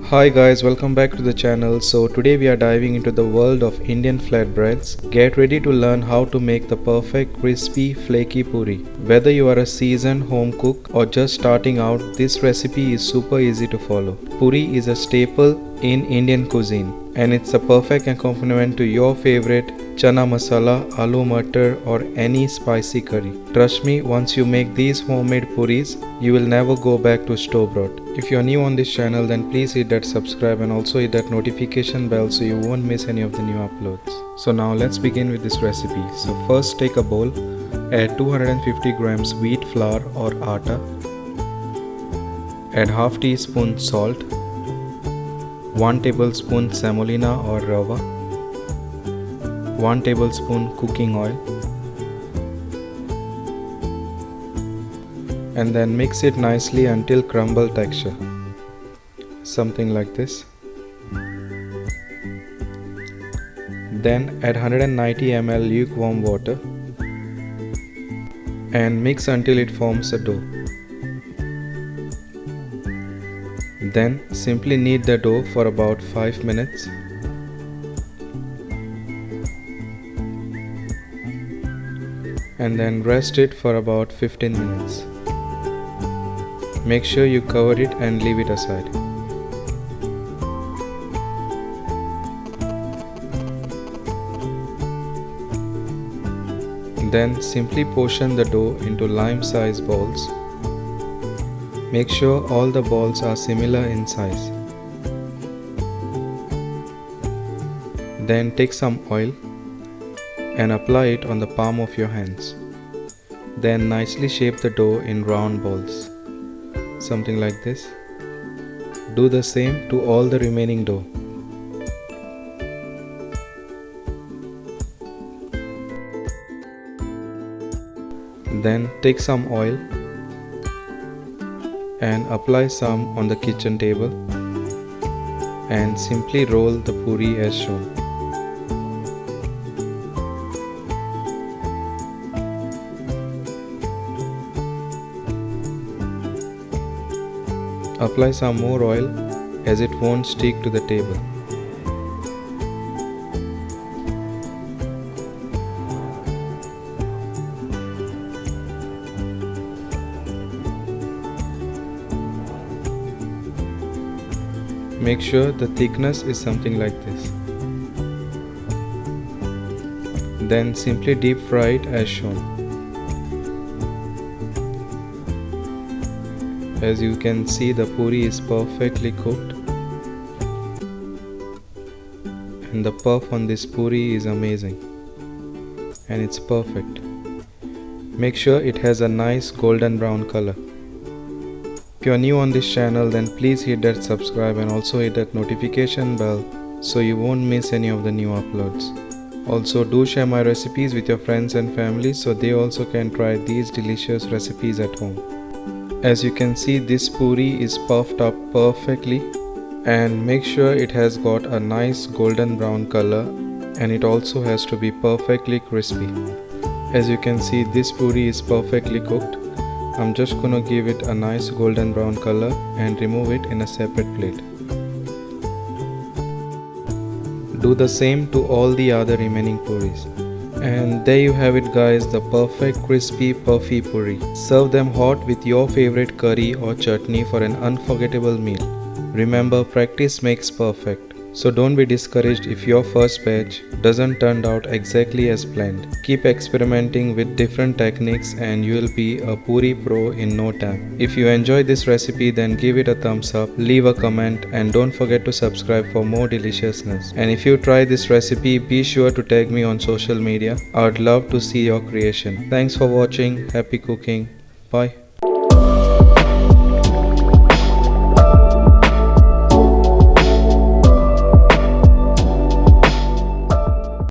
Hi guys, welcome back to the channel. So today we are diving into the world of Indian flatbreads. Get ready to learn how to make the perfect crispy flaky puri. Whether you are a seasoned home cook or just starting out, this recipe is super easy to follow. Puri is a staple in Indian cuisine and it's a perfect accompaniment to your favorite chana masala, aloo matar or any spicy curry. Trust me, once you make these homemade puris, you will never go back to store-bought. If you are new on this channel, then please hit that subscribe and also hit that notification bell so you won't miss any of the new uploads. So now let's begin with this recipe. So first take a bowl, add 250 grams wheat flour or atta, add half teaspoon salt, 1 tablespoon semolina or RAVA, 1 tablespoon cooking oil, and then mix it nicely until crumble texture, something like this. Then add 190 ml lukewarm water and mix until it forms a dough. Then simply knead the dough for about 5 minutes. And then rest it for about 15 minutes. Make sure you cover it and leave it aside. Then simply portion the dough into lime-sized balls. Make sure all the balls are similar in size. Then take some oil and apply it on the palm of your hands. Then nicely shape the dough in round balls, something like this. Do the same to all the remaining dough. Then take some oil and apply some on the kitchen table and simply roll the puri as shown. Apply some more oil as it won't stick to the table. Make sure the thickness is something like this. Then simply deep fry it as shown. As you can see, the puri is perfectly cooked and the puff on this puri is amazing and it's perfect. Make sure it has a nice golden brown color. If you are new on this channel, then please hit that subscribe and also hit that notification bell so you won't miss any of the new uploads. Also do share my recipes with your friends and family so they also can try these delicious recipes at home. As you can see, this puri is puffed up perfectly and make sure it has got a nice golden brown color and it also has to be perfectly crispy. As you can see, this puri is perfectly cooked. I'm just gonna give it a nice golden brown color and remove it in a separate plate. Do the same to all the other remaining puris. And there you have it guys, the perfect crispy puffy puri. Serve them hot with your favorite curry or chutney for an unforgettable meal. Remember, practice makes perfect. So don't be discouraged if your first batch doesn't turn out exactly as planned. Keep experimenting with different techniques and you will be a puri pro in no time. If you enjoyed this recipe, then give it a thumbs up, leave a comment and don't forget to subscribe for more deliciousness. And if you try this recipe, be sure to tag me on social media. I would love to see your creation. Thanks for watching. Happy cooking. Bye.